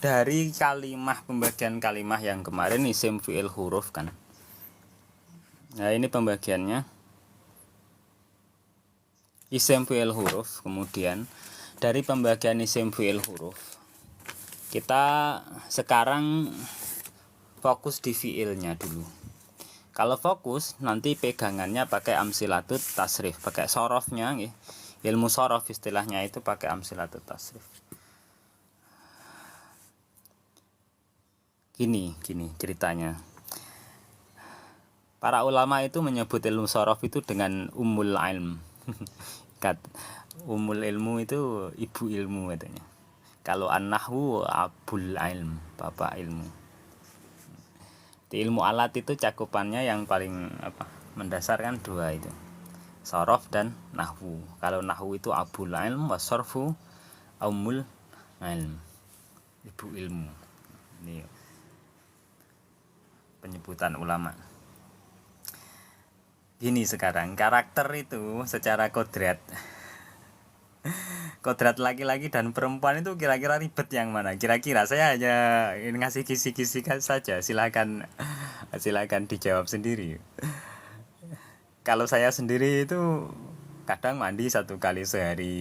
Dari kalimah, pembagian kalimah yang kemarin isim fi'il huruf kan. Nah, ini pembagiannya. Isim fi'il huruf, kemudian dari pembagian isim fi'il huruf kita sekarang fokus di fi'ilnya dulu. Kalau fokus nanti pegangannya pakai amsilatut tasrif, pakai sorofnya nggih. Ilmu sorof istilahnya itu pakai amsilatut tasrif. Gini ceritanya. Para ulama itu menyebut ilmu sorof itu dengan umul ilm. Umul ilmu itu ibu ilmu katanya. Kalau an-nahwu abul ilm, bapak ilmu. Di ilmu alat itu cakupannya yang paling mendasar kan dua itu. Sorof dan nahwu. Kalau nahwu itu abul ilm, wasorfu umul ilm, ibu ilmu. Ini penyebutan ulama. Gini sekarang, karakter itu secara kodrat laki-laki dan perempuan itu kira-kira ribet yang mana? Kira-kira saya hanya ngasih kisi-kisi saja. Silakan dijawab sendiri. Kalau saya sendiri itu kadang mandi 1 kali sehari.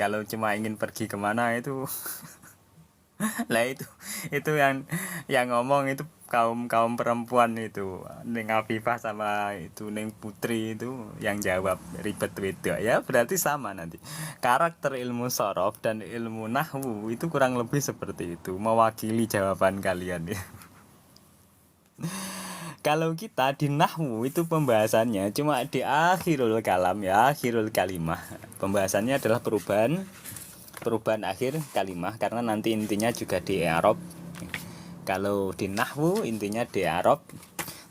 Kalau cuma ingin pergi kemana itu lah itu yang ngomong itu kaum perempuan itu, Neng Afifah sama itu Neng Putri itu yang jawab ribet beda ya, berarti sama nanti karakter ilmu sorof dan ilmu nahwu itu kurang lebih seperti itu, mewakili jawaban kalian ya. Kalau kita di nahwu itu pembahasannya cuma di akhirul kalam ya, akhirul kalimah. Pembahasannya adalah perubahan akhir kalimah, karena nanti intinya juga di i'rab. Kalau di nahwu intinya di i'rab.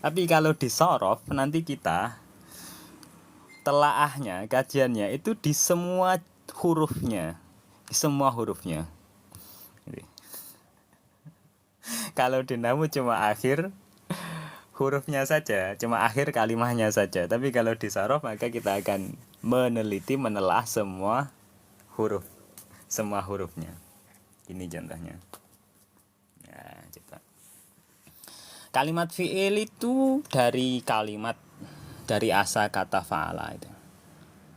Tapi kalau di sorof nanti kita telaahnya, kajiannya itu di semua hurufnya. Kalau di nahwu cuma akhir hurufnya saja, cuma akhir kalimahnya saja. Tapi kalau di sorof maka kita akan menelaah semua hurufnya. Ini contohnya. Ya, coba. Kalimat fi'il itu dari asa kata fa'ala itu.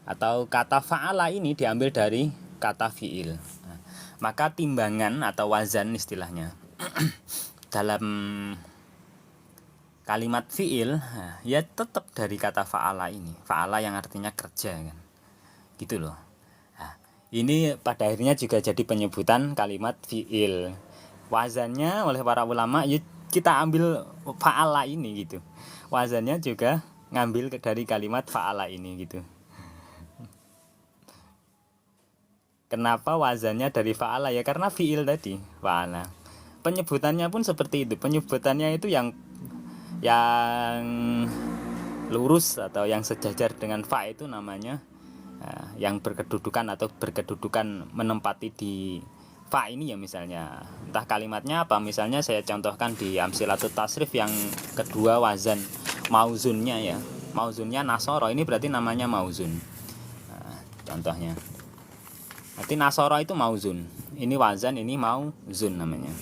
Atau kata fa'ala ini diambil dari kata fi'il. Nah, maka timbangan atau wazan istilahnya dalam kalimat fi'il ya tetap dari kata fa'ala ini. Fa'ala yang artinya kerja kan. Gitu loh. Ini pada akhirnya juga jadi penyebutan kalimat fi'il. Wazannya oleh para ulama ya kita ambil fa'ala ini gitu. Wazannya juga ngambil dari kalimat fa'ala ini gitu. Kenapa wazannya dari fa'ala? Ya karena fi'il tadi, fa'ala. Penyebutannya pun seperti itu. Penyebutannya itu yang lurus atau yang sejajar dengan fa itu namanya yang berkedudukan menempati di fa ini ya, misalnya entah kalimatnya apa, misalnya saya contohkan di amsilatut tasrif yang kedua wazan mauzunnya ya, mauzunnya nasoro, ini berarti namanya mauzun. Contohnya berarti nasoro itu mauzun, ini wazan, ini mauzun namanya,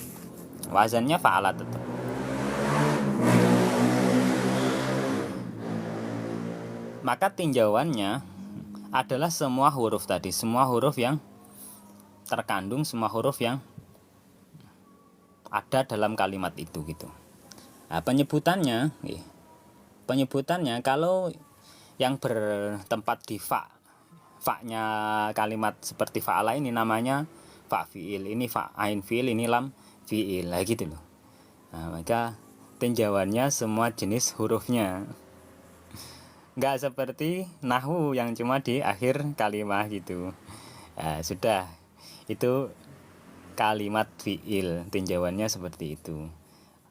wazannya fa'ala tetap. Maka tinjauannya adalah semua huruf tadi, semua huruf yang terkandung, semua huruf yang ada dalam kalimat itu gitu. Nah, penyebutannya kalau yang bertempat di fa-nya kalimat seperti fa'ala ini namanya fa fi'il, ini fa ain fi'il, ini lam fi'il, gitu loh. Nah, maka tinjauannya semua jenis hurufnya. Nggak seperti nahwu yang cuma di akhir kalimat gitu. Nah, sudah itu kalimat fi'il, tinjauannya seperti itu.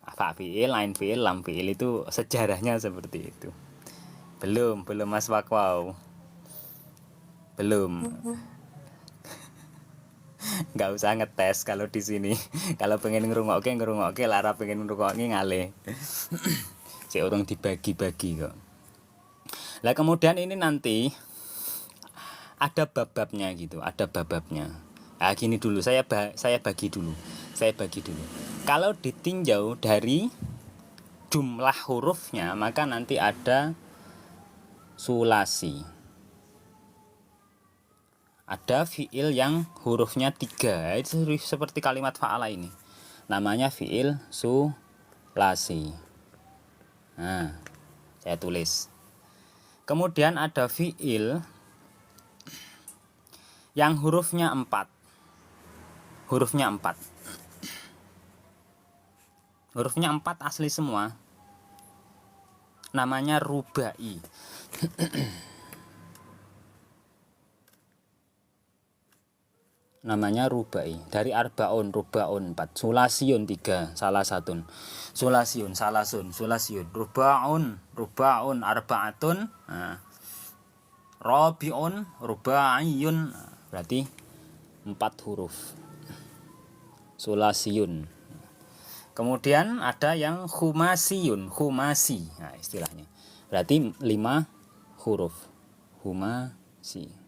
Fa fi'il, ain fi'il, lam fi'il itu sejarahnya seperti itu. Belum Mas Wakwau. Belum. Nggak usah ngetes kalau di sini. Kalau pengen ngerungokke, lara pengen ngerungokke ngale. Si orang dibagi-bagi kok. Lah kemudian ini nanti ada bab-babnya gitu, ada bab-babnya. Nah, gini dulu saya bagi dulu. Saya bagi dulu. Kalau ditinjau dari jumlah hurufnya, maka nanti ada sulasi. Ada fiil yang hurufnya 3, itu seperti kalimat fa'ala ini. Namanya fiil sulasi. Nah, saya tulis. Kemudian ada fiil yang hurufnya 4. Hurufnya 4. Hurufnya 4 asli semua. Namanya rubai. Namanya rubai. Dari arbaun, rubaun 4, sulasiun 3, salah satu. Sulasiun, salasun, sulasiun, rubaun, rubaun, arbaatun, nah, rabiun, rubaiyun, berarti 4 huruf. Sulasiun. Kemudian ada yang khumasiyun, khumasi, nah istilahnya. Berarti 5 huruf. Khumasi.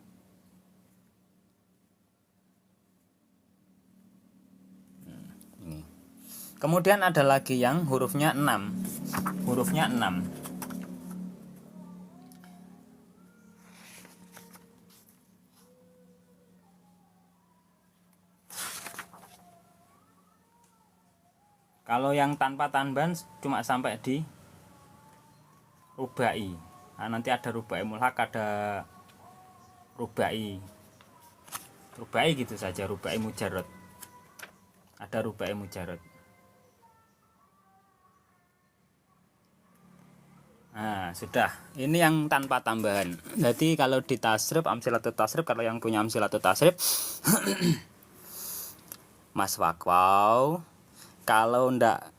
Kemudian ada lagi yang hurufnya 6. Hurufnya 6. Kalau yang tanpa tambahan cuma sampai di rubai. Nah, nanti ada rubai mulhak, ada rubai. Rubai gitu saja, rubai mujarrad. Ada rubai mujarrad. Nah, sudah. Ini yang tanpa tambahan. Jadi kalau di tasrif, amsilatut tasrif, kalau yang punya amsilatut tasrif Mas Wakwau, kalau ndak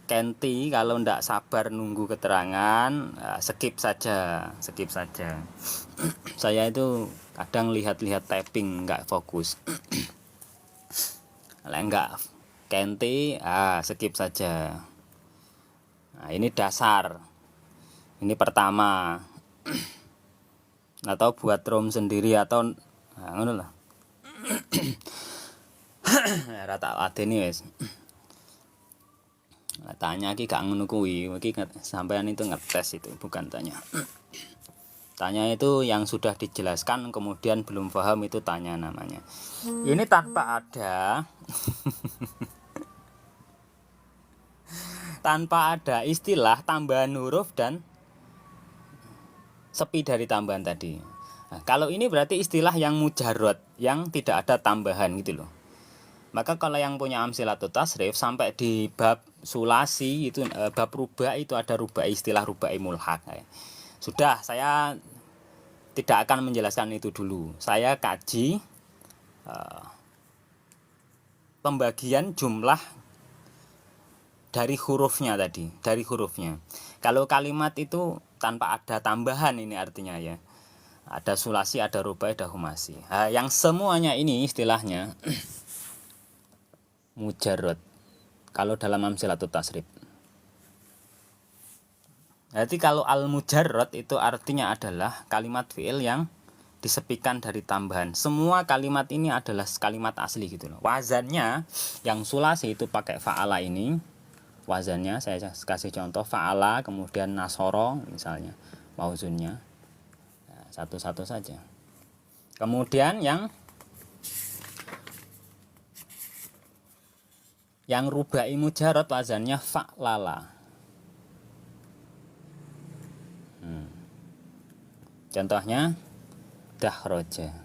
kenti, kalau ndak sabar nunggu keterangan, skip saja. Saya itu kadang lihat-lihat typing nggak fokus. Kalau nggak kenti, skip saja. Nah, ini dasar. Ini pertama. Atau buat rom sendiri atau ngono lah. Rata adene wis. Tanya iki gak ngono kuwi, iki sampean itu ngetes itu, bukan tanya. Tanya itu yang sudah dijelaskan kemudian belum paham itu tanya namanya. Ini tanpa ada tanpa ada istilah tambahan huruf dan sepi dari tambahan tadi. Nah, kalau ini berarti istilah yang mujarrad, yang tidak ada tambahan gitu loh. Maka kalau yang punya amsilatut tasrif sampai di bab sulasi itu, bab rubah itu ada rubah, istilah rubai mulhak. Sudah, saya tidak akan menjelaskan itu dulu. Saya kaji pembagian jumlah dari hurufnya tadi, dari hurufnya. Kalau kalimat itu tanpa ada tambahan, ini artinya ya. Ada sulasi, ada rubai, ada humasi. Nah, yang semuanya ini istilahnya mujarrad. Kalau dalam amsilatut tasrif. Jadi kalau al-mujarrad itu artinya adalah kalimat fi'il yang disepikan dari tambahan. Semua kalimat ini adalah kalimat asli gitu loh. Wazannya yang sulasi itu pakai fa'ala ini. Wazannya saya kasih contoh fa'ala, kemudian nasoro misalnya, mauzunnya satu-satu saja. Kemudian yang rubai mujarrad wazannya fa'lala. Contohnya dahroja.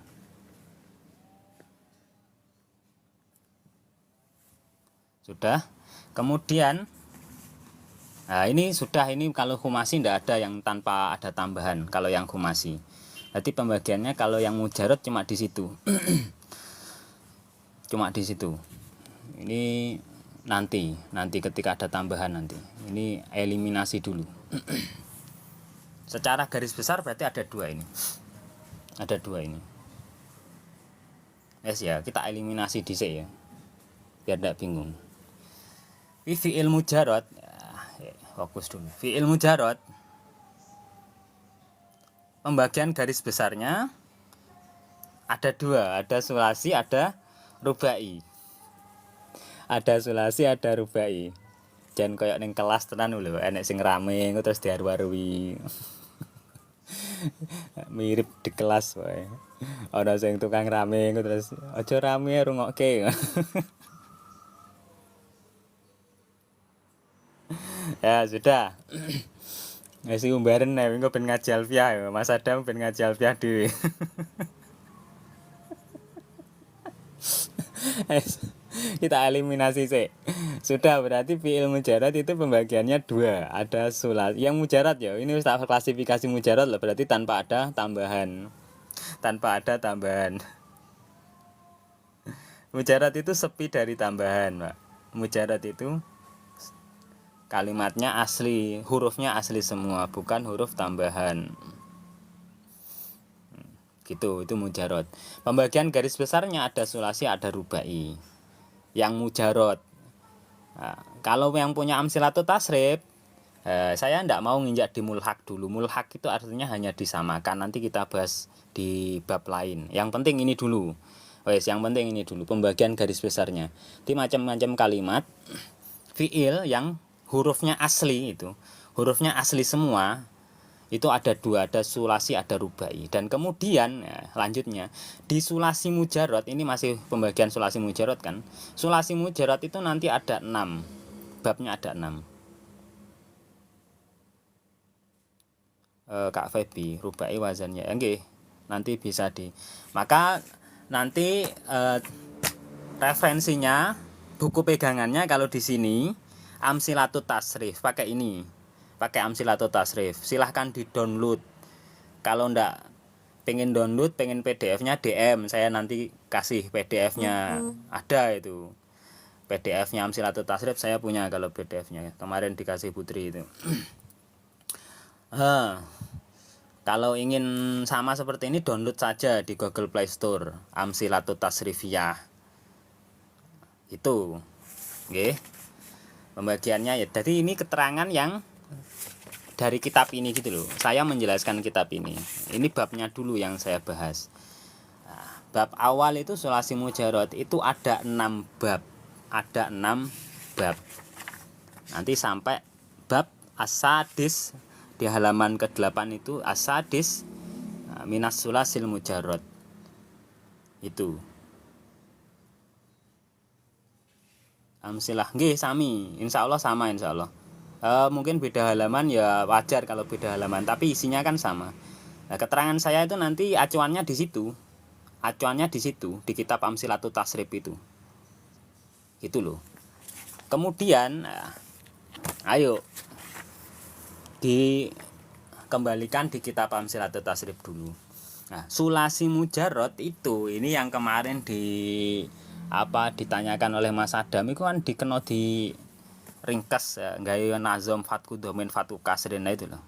Sudah. Kemudian ini sudah, ini kalau humasi tidak ada yang tanpa ada tambahan kalau yang humasi. Jadi pembagiannya kalau yang mujarrad cuma di situ. Cuma di situ. Ini nanti ketika ada tambahan nanti. Ini eliminasi dulu. Secara garis besar berarti ada dua ini. Ada dua ini. Ya, kita eliminasi dhisik ya. Biar tidak bingung. Fi'il mujarrad, fokus dulu. Fi'il mujarrad, pembagian garis besarnya ada dua, ada sulasi, ada rubai. Ada sulasi, ada rubai. Jan koyo ning kelas tenan lho, enek sing rame engko terus diaru-arui. Mirip di kelas wae. Ana sing tukang rame engko terus aja rame rungokke. Ya sudah. Wis iku mbaren nek engko ben ngaji alfiah ya. Mas Adam ben ngaji alfiah dhewe. Kita eliminasi sih. Sudah, berarti fi'il mujarad itu pembagiannya dua. Ada sulas. Yang mujarad ya, ini tak klasifikasi mujarad loh, berarti tanpa ada tambahan. Tanpa ada tambahan. Mujarad itu sepi dari tambahan, Pak. Mujarad itu kalimatnya asli, hurufnya asli semua, bukan huruf tambahan. Gitu, itu mujarad. Pembagian garis besarnya ada sulasi, ada rubai. Yang mujarad. Nah, kalau yang punya amsilatut tasrif, saya tidak mau nginjak di mulhak dulu. Mulhak itu artinya hanya disamakan. Nanti kita bahas di bab lain. Yang penting ini dulu. Yang penting ini dulu pembagian garis besarnya. Di macam-macam kalimat fiil yang hurufnya asli itu, hurufnya asli semua. Itu ada dua, ada sulasi, ada rubai. Dan kemudian ya, lanjutnya di sulasi mujarad, ini masih pembagian sulasi mujarad kan. Sulasi mujarad itu nanti ada 6. Babnya ada 6. Kak Febi, rubai wazannya. Nggih, nanti bisa di. Maka nanti referensinya, buku pegangannya kalau di sini amsilatut tasrif, pakai ini. Pakai amsilatut tasrif, silahkan di download. Kalau ndak pengen download, pengen PDF-nya DM, saya nanti kasih PDF-nya. Ada itu PDF-nya amsilatut tasrif, saya punya kalau PDF-nya kemarin dikasih Putri itu. Kalau ingin sama seperti ini, download saja di Google Play Store amsilatut tasrifiyah itu. Oke, pembagiannya ya, jadi ini keterangan yang dari kitab ini gitu loh. Saya menjelaskan kitab ini. Ini babnya dulu yang saya bahas. Nah, bab awal itu sulasi mujarad itu ada 6 bab. Ada 6 bab. Nanti sampai bab as-sadis di halaman ke-8 itu as-sadis minas sulasil mujarad. Itu. Amsilah nggih sami, insyaallah sama insyaallah. Mungkin beda halaman ya wajar kalau beda halaman, tapi isinya kan sama. Nah, keterangan saya itu nanti acuannya di situ. Acuannya di situ, di kitab Amsilatut Tasrif itu. Gitu loh. Kemudian ayo dikembalikan di kitab Amsilatut Tasrif dulu. Nah, sulasi mujarad itu ini yang kemarin ditanyakan oleh Mas Adam itu kan dikena di ringkas ya, gawe nazam fatku domain fatu kasrin itu loh.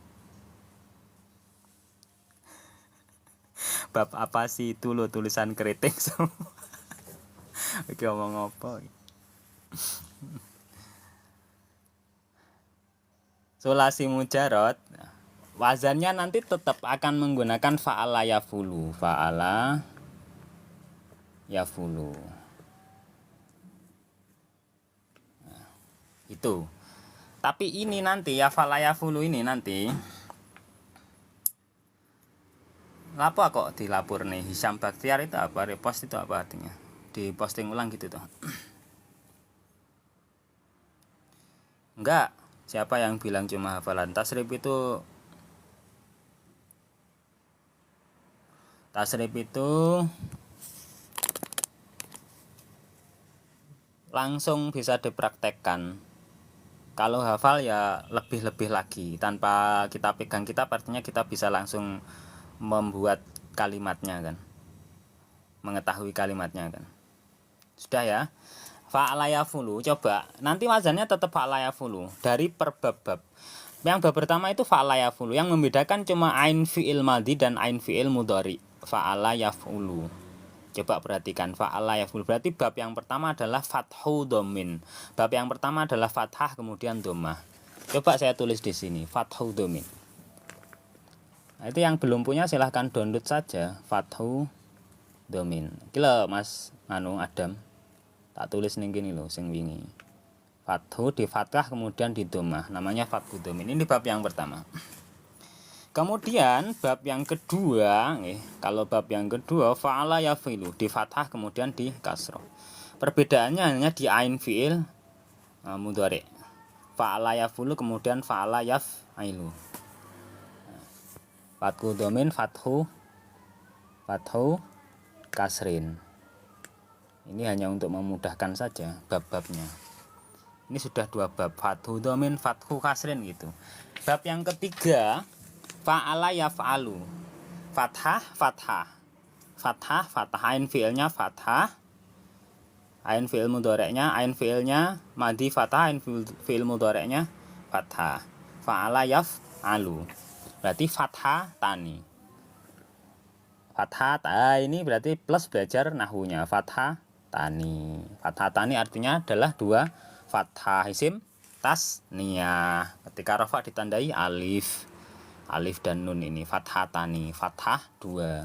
Bab apa sih itu lo tulisan keriting semua. Oke, ngomong apa? Sulasi mujarad wazannya nanti tetap akan menggunakan fa'ala yafulu, fa'ala yafulu. Itu. Tapi ini nanti ya falayafulu ini nanti apa kok dilapor nih Hisam Baktiar itu apa, repost itu apa artinya, di posting ulang gitu tuh. Enggak, siapa yang bilang cuma hafalan? Tasrif itu langsung bisa dipraktekkan. Kalau hafal ya lebih-lebih lagi, tanpa kita pegang kitab artinya kita bisa langsung membuat kalimatnya kan, mengetahui kalimatnya kan. Sudah ya. Fa'ala yafulu, coba nanti wazannya tetap fa'ala yafulu dari per bab. Yang bab pertama itu fa'ala yafulu, yang membedakan cuma ain fi'il madhi dan ain fi'il mudhari. Fa'ala yafulu. Coba perhatikan fa'ala yafulu. Berarti bab yang pertama adalah fathu domin. Bab yang pertama adalah fathah kemudian dhammah. Coba saya tulis di sini fathu domin. Nah, itu yang belum punya silahkan download saja fathu domin. Gila Mas Adam. Tak tulis ning kene lho sing wingi. Fathu di fathah kemudian di dhammah, namanya fathu dhamin. Ini bab yang pertama. Kemudian bab yang kedua, kalau bab yang kedua fa'ala yafilu di fathah kemudian di kasroh. Perbedaannya hanya di ain fiil mudhari. Fa'ala yafulu kemudian fa'ala yaf'ilu. Fathu dhamin fathu kasrin. Ini hanya untuk memudahkan saja bab-babnya. Ini sudah 2 bab, fathu dhamin fathu kasrin gitu. Bab yang ketiga fa'ala yaf'alu. Fathah ain fiilnya fathah, ain fiil mudhari'nya, ain fiilnya madhi fathah, ain fiil mudhari'nya fathah. Fa'ala yaf'alu berarti fathah tani. Ini berarti plus belajar nahwunya. Fathah tani artinya adalah 2 fathah isim tasniyah. Ketika rafa ditandai alif dan nun, ini fathatani, fathah 2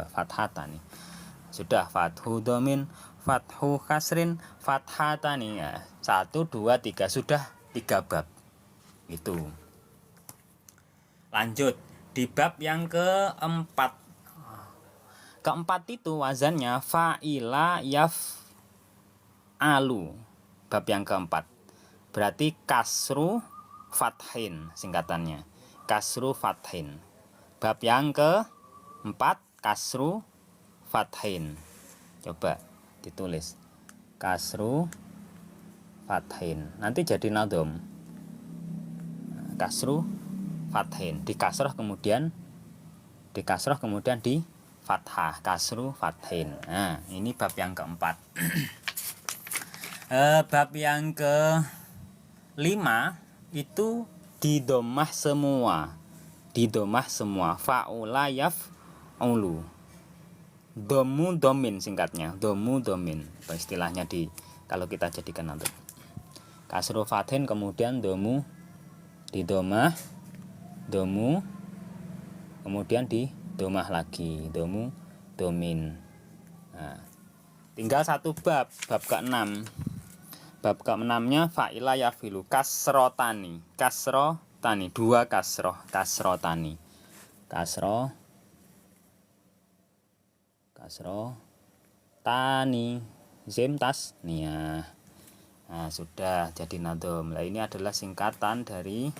fathatani. Sudah fathu dhamin fathu kasrin fathatani ya. 1 2 3 sudah 3 bab. Itu. Lanjut di bab yang keempat. Keempat itu wazannya fa'ila yaf'alu. Bab yang keempat berarti kasru fathin singkatannya. Kasru fathin. Bab yang keempat kasru fathin. Coba ditulis kasru fathin. Nanti jadi nadom. Kasru fathin di kasroh kemudian di fathah. Kasru fathin. Nah, ini bab yang keempat. Bab yang kelima itu didomah semua. Fa'ula yaf'ulu. Domu domin singkatnya. Apa istilahnya kalau kita jadikan nanti. Kasru fathin kemudian domu didomah, domu kemudian didomah lagi, domu domin. Nah, tinggal 1 bab ke-6. Bab ke-6-nya fa'ila yafilu kasrotani, 2 kasrotani. Tani zim tasniyah. Nah, sudah jadi nadom. Nah, ini adalah singkatan dari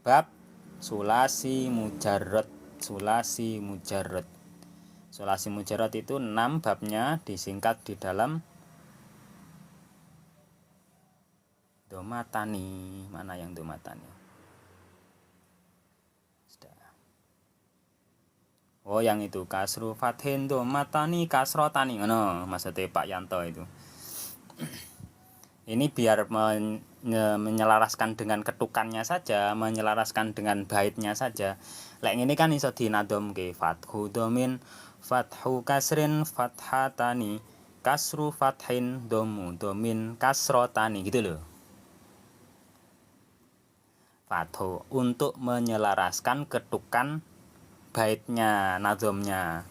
bab sulasi mujarrad. Sulasi mujarrad itu 6 babnya disingkat di dalam domatani. Mana yang domatani? Oh, yang itu kasru fathin domatani kasrotani. Ngono maksudnya Pak Yanto itu. Ini biar menyelaraskan dengan ketukannya saja, menyelaraskan dengan baitnya saja. Lek ini kan iso dinadomke fathu domin fathu kasrin fathatani kasru fathin domu domin kasrotani gitu loh. Fathu untuk menyelaraskan ketukan baitnya, nadomnya.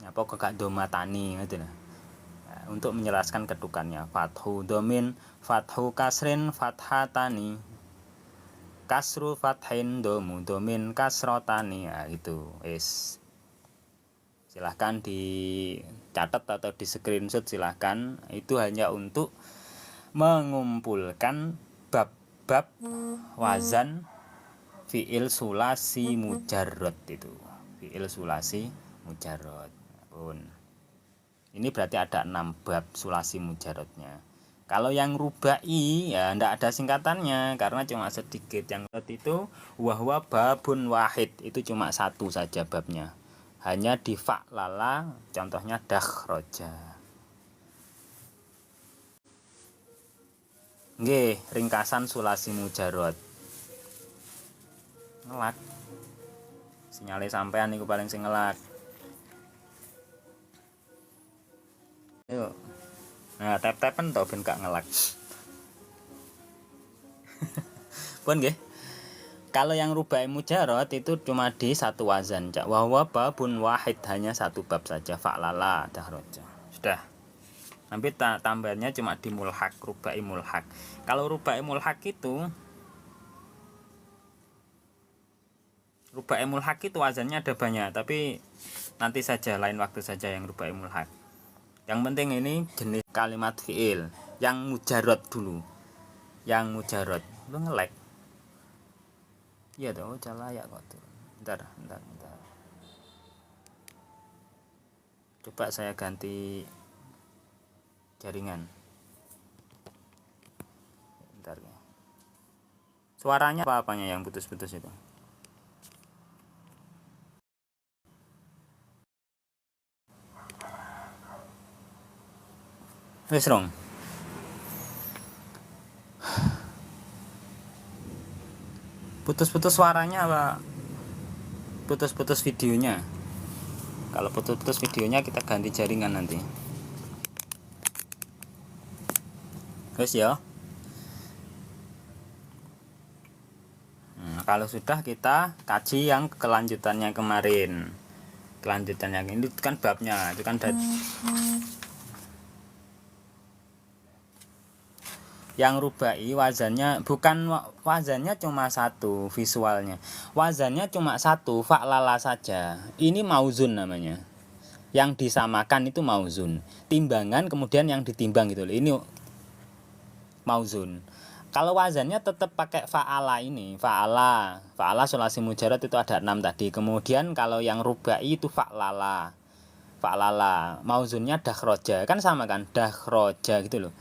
Apa kok gak domatani gitu loh. Untuk menjelaskan ketukannya fathu domin fathu kasrin fathatani kasru fathin domu domin kasrotani. Nah, itu silahkan dicatat atau di screenshot, silahkan. Itu hanya untuk mengumpulkan bab-bab wazan fi'il sulasi mujarrad itu. Fi'il sulasi mujarrad. Ini berarti ada 6 bab sulasi mujarradnya. Kalau yang rubai ya ndak ada singkatannya karena cuma sedikit. Yang itu wahwa babun wahid, itu cuma 1 saja babnya. Hanya di fa'lala, contohnya dakhroja. Nggih, ringkasan sulasi mujarrad. Ngelak. Sinyale sampean niku paling sing ngelak. Yuk. Nah, tap-tapen to ben gak ngelak. Pun nggih. Kalau yang rubai mujarot itu cuma di satu wazan, Cak. Wahwa babun wahid, hanya satu bab saja, fa'lala dahroja. Sudah. Nanti tambahnya cuma di mulhak, rubai mulhak. Kalau rubai mulhak itu wazannya ada banyak, tapi nanti saja, lain waktu saja yang rubai mulhak. Yang penting ini jenis kalimat fi'il yang mujarot dulu. Yang mujarot. Lu nge-lag. Iya dong, cala ya kok tuh. Bentar. Coba saya ganti jaringan. Bentar ya. Suaranya apa-apanya yang putus-putus itu? Wes rong. Putus-putus suaranya apa? Putus-putus videonya. Kalau putus-putus videonya kita ganti jaringan nanti. Wes ya. Kalau sudah, kita kaji yang kelanjutannya kemarin. Kelanjutannya ini kan babnya, itu kan yang rubai wazannya cuma satu, visualnya wazannya cuma satu, fa'lala saja. Ini mauzun namanya, yang disamakan itu mauzun, timbangan kemudian yang ditimbang gitu loh, ini mauzun. Kalau wazannya tetap pakai fa'ala, ini fa'ala sulasi mujarad itu ada 6 tadi. Kemudian kalau yang rubai itu fa'lala, mauzunnya dakhroja, kan sama kan, dakhroja gitu loh.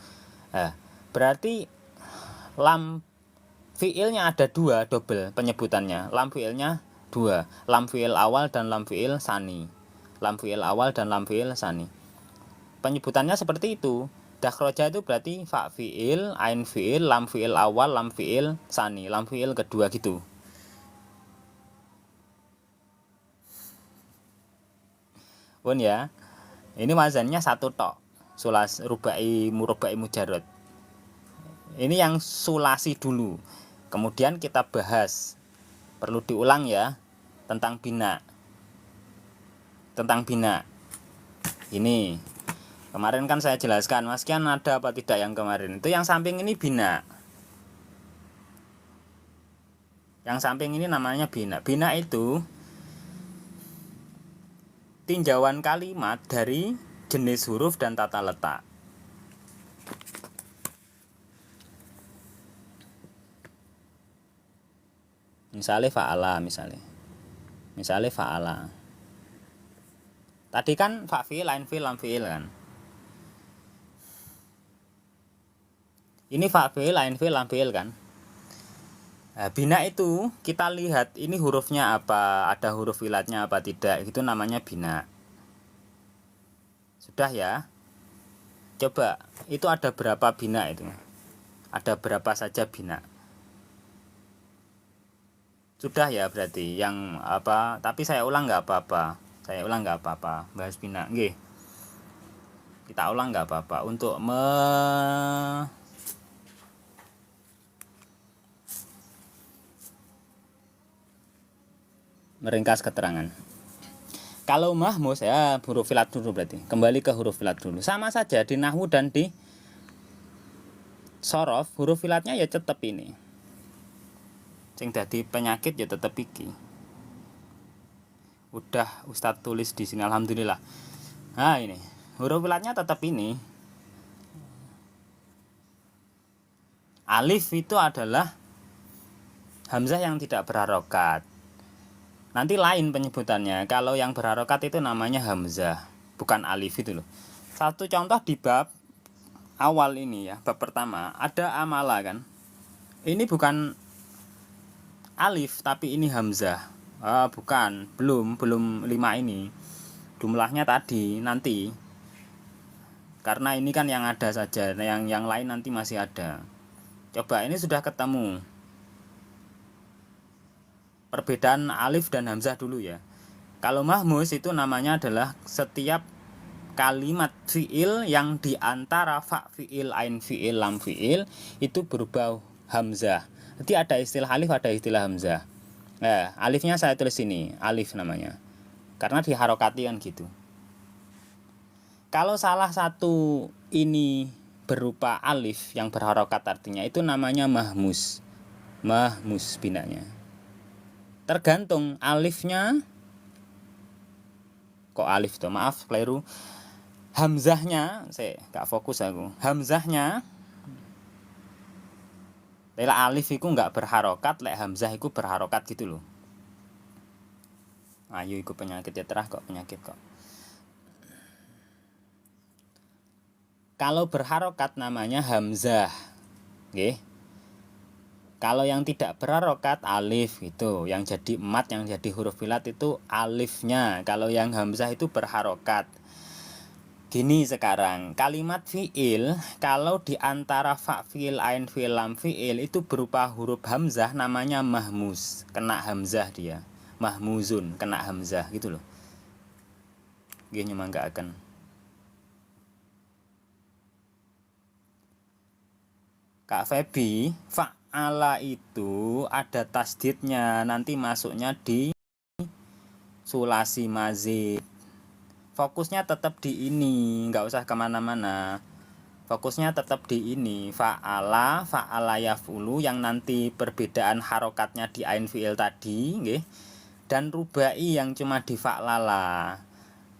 Berarti lam fiilnya ada 2, double penyebutannya. Lam fiilnya 2, lam fiil awal dan lam fiil sani. Penyebutannya seperti itu. Dakhroja itu berarti fa fiil, ain fiil, lam fiil awal, lam fiil sani, lam fiil kedua gitu. Pun ya. Ini wazannya satu tok. Sulas rubai mujarrad. Ini yang sulasi dulu. Kemudian kita bahas. Perlu diulang ya tentang bina. Ini kemarin kan saya jelaskan, Mas Kian ada apa tidak yang kemarin. Itu yang samping ini bina. Yang samping ini namanya bina. Bina itu tinjauan kalimat dari jenis huruf dan tata letak. Misalnya fa'ala, misalnya fa'ala. Tadi kan fa fi'il, ain fi'il, lam fi'il kan. Ini fa fi'il, ain fi'il, lam fi'il kan. Nah, bina itu kita lihat ini hurufnya apa, ada huruf ilatnya apa tidak, itu namanya bina. Sudah ya. Coba, itu ada berapa bina itu? Ada berapa saja bina? Sudah ya berarti yang apa, tapi saya ulang nggak apa-apa. Bahas bina. Nggih. Kita ulang nggak apa-apa untuk meringkas keterangan. Kalau mahmus ya huruf ilat dulu berarti. Kembali ke huruf ilat dulu. Sama saja di nahwu dan di sorof, huruf ilatnya ya tetap ini. Sing dadi penyakit ya tetap iki. Udah Ustadz tulis di sini, alhamdulillah. Nah ini huruf ilatnya tetap ini. Alif itu adalah hamzah yang tidak berharokat. Nanti lain penyebutannya. Kalau yang berharokat itu namanya hamzah, bukan alif itu loh. Satu contoh di bab awal ini ya, bab pertama ada amala kan. Ini bukan alif tapi ini hamzah. Bukan, belum 5 ini. Jumlahnya tadi nanti. Karena ini kan yang ada saja, yang lain nanti masih ada. Coba ini sudah ketemu. Perbedaan alif dan hamzah dulu ya. Kalau mahmus itu namanya adalah setiap kalimat fi'il yang diantara fa fi'il, ain fi'il, lam fi'il itu berubah hamzah. Jadi ada istilah alif, ada istilah hamzah. Nah, alifnya saya tulis sini, alif namanya. Karena diharokati kan gitu. Kalau salah satu ini berupa alif yang berharokat artinya itu namanya mahmus. Mahmus binanya. Tergantung alifnya. Kok alif tuh? Maaf, keliru. Hamzahnya, saya gak fokus aku. Hamzahnya, lek alif itu gak berharokat, lek hamzah itu berharokat gitu loh. Ayo ikut penyakit ya, terah kok penyakit kok. Kalau berharokat namanya hamzah, oke. Kalau yang tidak berharokat alif gitu, yang jadi mat, yang jadi huruf ilat itu alifnya. Kalau yang hamzah itu berharokat. Gini sekarang, kalimat fi'il kalau di antara fa fi'il, ain fi'il, lam fi'il itu berupa huruf hamzah namanya mahmuz, kena hamzah dia. Mahmuzun, kena hamzah gitu loh. Gini mangga akan. Kak Febi, fa'ala itu ada tasdidnya, nanti masuknya di sulasi mazid. Fokusnya tetap di ini, nggak usah kemana-mana. Fokusnya tetap di ini, fa'ala, fa'ala yaf'ulu yang nanti perbedaan harokatnya di ain fi'il tadi, nggih. Dan rubai yang cuma di fa'lala.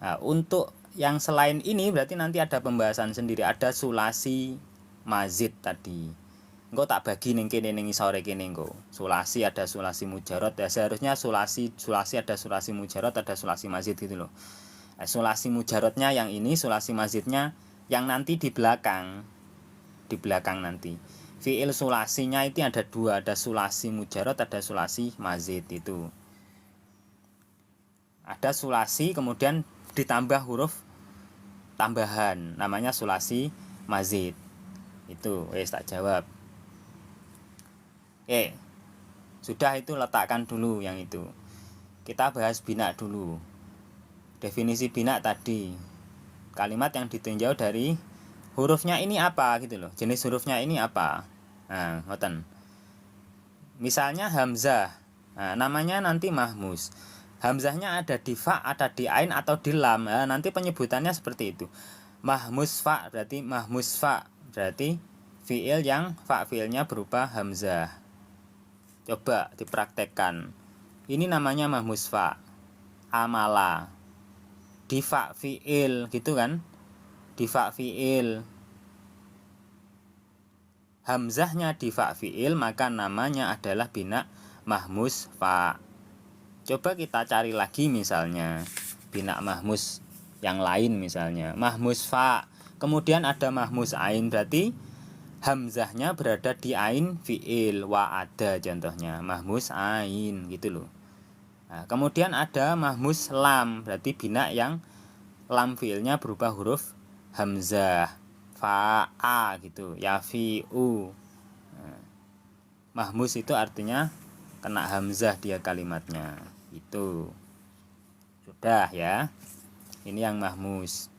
Nah, untuk yang selain ini berarti nanti ada pembahasan sendiri, ada sulasi mazid tadi. Engko tak bagi ning kene ning isore kene engko. Sulasi ada sulasi mujarad, ya seharusnya sulasi ada sulasi mujarad, ada sulasi mazid gitu loh. Sulasi mujaradnya yang ini, sulasi mazidnya yang nanti di belakang. Di belakang nanti. Fi'il sulasinya itu ada dua, ada sulasi mujarad, ada sulasi mazid itu. Ada sulasi kemudian ditambah huruf tambahan, namanya sulasi mazid. Itu wes tak jawab. Oke, sudah itu letakkan dulu yang itu. Kita bahas bina dulu. Definisi bina tadi, kalimat yang ditinjau dari hurufnya ini apa gitu loh. Jenis hurufnya ini apa. Nah, ngoten. Misalnya hamzah. Nah, namanya nanti mahmus. Hamzahnya ada di fa, ada di ain atau di lam. Nah, nanti penyebutannya seperti itu. Mahmus fa berarti mahmus fa berarti fiil yang fa fiilnya berupa hamzah. Coba dipraktekkan. Ini namanya mahmus fa. Amala. Di fa fiil gitu kan? Di fa fiil. Hamzahnya di fa fiil maka namanya adalah bina mahmus fa. Coba kita cari lagi misalnya bina mahmus yang lain misalnya mahmus fa. Kemudian ada mahmus ain berarti hamzahnya berada di ain fi'il wa ada contohnya mahmus ain gitu loh. Nah, kemudian ada mahmus lam berarti bina yang lam fi'ilnya berubah huruf hamzah fa'a gitu ya fi'u. Nah, mahmus itu artinya kena hamzah dia kalimatnya itu. Sudah ya, ini yang mahmus.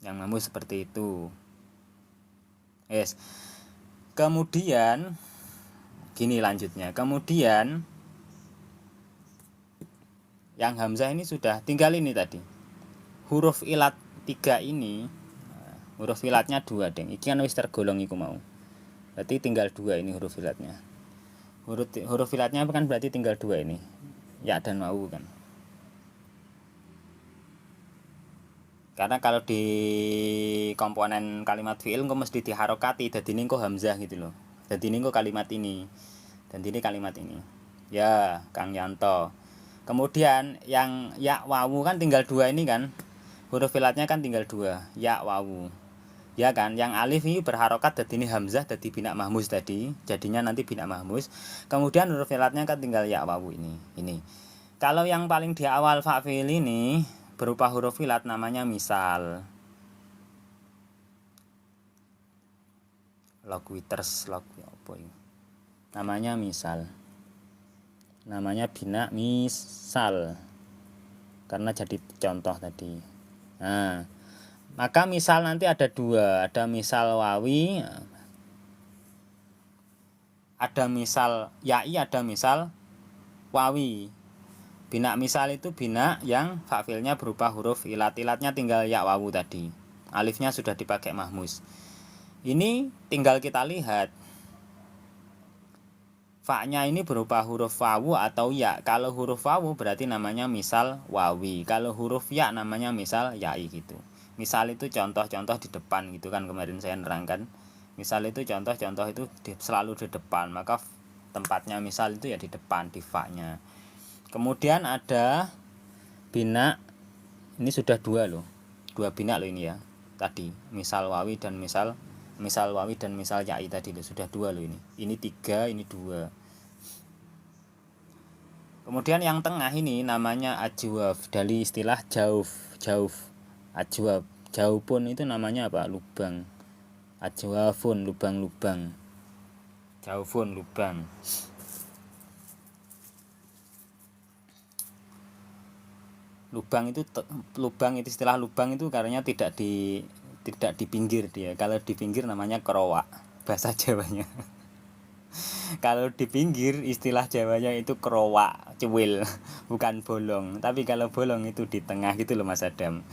Yang mahmus seperti itu. Yes. Kemudian gini lanjutnya. Kemudian yang hamzah ini sudah, tinggal ini tadi. Huruf ilat 3 ini, huruf ilatnya 2 deng. Iki kan wis tergolong iku mau. Berarti tinggal 2 ini huruf ilatnya. Huruf ilatnya kan berarti tinggal 2 ini. Ya dan mau kan. Karena kalau di komponen kalimat fi'il kok mesti diharokati, dadi ini kok hamzah gitu loh. Dadi ini kok kalimat ini. Dan ini kalimat ini. Ya, Kang Yanto. Kemudian yang ya wawu kan tinggal 2 ini kan. Huruf ilatnya kan tinggal 2, ya wawu. Ya kan, yang alif ini berharokat dadi ini hamzah, dadi bina mahmus tadi. Jadinya nanti bina mahmus. Kemudian huruf ilatnya kan tinggal ya wawu ini. Ini. Kalau yang paling di awal fa'il ini berupa huruf ilat namanya misal. Logwiters apa ini? Namanya misal. Namanya bina misal. Karena jadi contoh tadi. Nah, maka misal nanti ada 2, ada misal wawi. ada misal ya'i, ada misal wawi. Bina misal itu bina yang fa'ilnya berupa huruf ilat. Ilatnya tinggal ya wawu tadi. Alifnya sudah dipakai mahmus. Ini tinggal kita lihat fa-nya ini berupa huruf wawu atau ya. Kalau huruf wawu berarti namanya misal wawi. Kalau huruf ya namanya misal ya'i gitu. Misal itu contoh-contoh di depan gitu kan, kemarin saya nerangkan. Misal itu contoh-contoh itu selalu di depan. Maka tempatnya misal itu ya di depan, di fa-nya. Kemudian ada bina, ini sudah dua loh, dua bina loh ini ya tadi, misal wawi dan misal wawi dan misal ya'i tadi loh, sudah dua loh ini tiga, ini dua. Kemudian yang tengah ini namanya ajwaf, dari istilah jauf, ajwaf, jaupun itu namanya apa, lubang, ajwafun lubang-lubang, jaufun lubang. Lubang itu istilah lubang itu karena tidak di pinggir dia. Kalau di pinggir namanya kerowak bahasa Jawanya. Kalau di pinggir istilah Jawanya itu kerowak, cuwil, bukan bolong. Tapi kalau bolong itu di tengah gitu loh Mas Adam.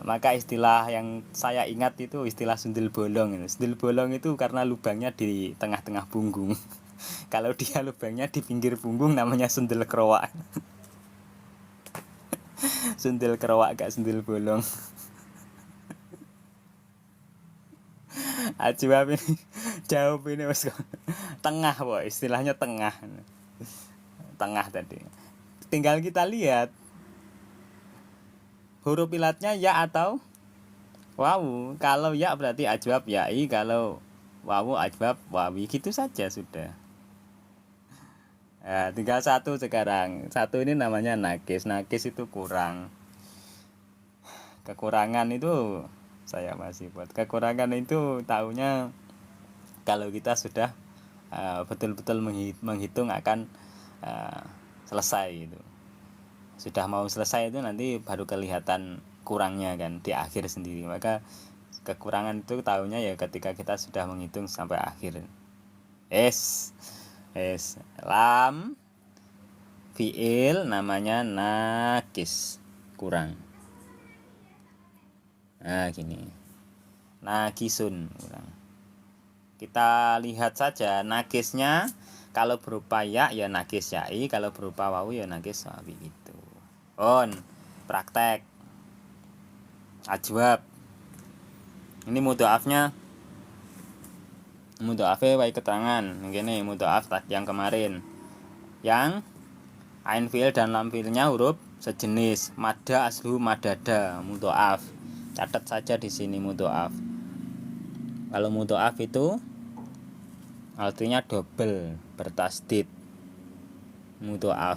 Maka istilah yang saya ingat itu istilah sundel bolong. Sundel bolong itu karena lubangnya di tengah-tengah punggung. Kalau dia lubangnya di pinggir punggung namanya sundel kerowak. Sundel kerowak gak sundel bolong. Ajwab ini jawab ini mas, tengah boh, istilahnya tengah tadi. Tinggal kita lihat huruf ilatnya ya atau wawu. Kalau ya berarti ajwab ya'i, kalau wawu ajwab wawi, gitu saja sudah. Tinggal satu sekarang. Satu ini namanya nakis. Nakis itu kurang. Kekurangan itu saya masih buat. Kekurangan itu taunya kalau kita sudah betul-betul menghitung akan selesai itu. Sudah mau selesai itu nanti baru kelihatan kurangnya kan di akhir sendiri. Maka kekurangan itu taunya ya ketika kita sudah menghitung sampai akhir. Lam fiil namanya nakis, kurang. Nah gini, nakisun kurang. Kita lihat saja nakisnya, kalau berupa ya nakis ya'i, kalau berupa wawu ya nakis wawi gitu. Praktek ajwab. Ini mudha'afnya, mudha'afnya wae keterangan. Begini mudha'af yang kemarin, yang ain fiil dan lam fiilnya huruf sejenis, madda aslu madada, mudha'af. Catat saja di sini mudha'af. Kalau mudha'af itu artinya double, bertasdid, mudha'af.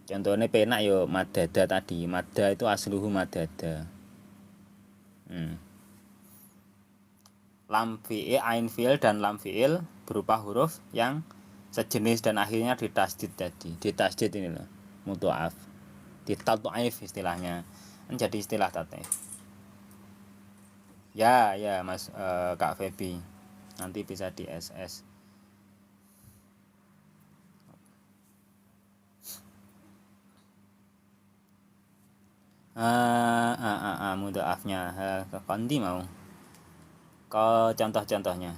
Contohnya penak yo madada tadi, madda itu asluhu madada. Lam fi'il, ain fi'il dan lam fi'il berupa huruf yang sejenis dan akhirnya ditasdid tadi. Ditasdid ini loh, mudha'af. Ditat'if istilahnya. Menjadi istilah tat'if. Ya Mas Kak Febi. Nanti bisa di SS. Mudha'afnya kondi mau ke contoh-contohnya.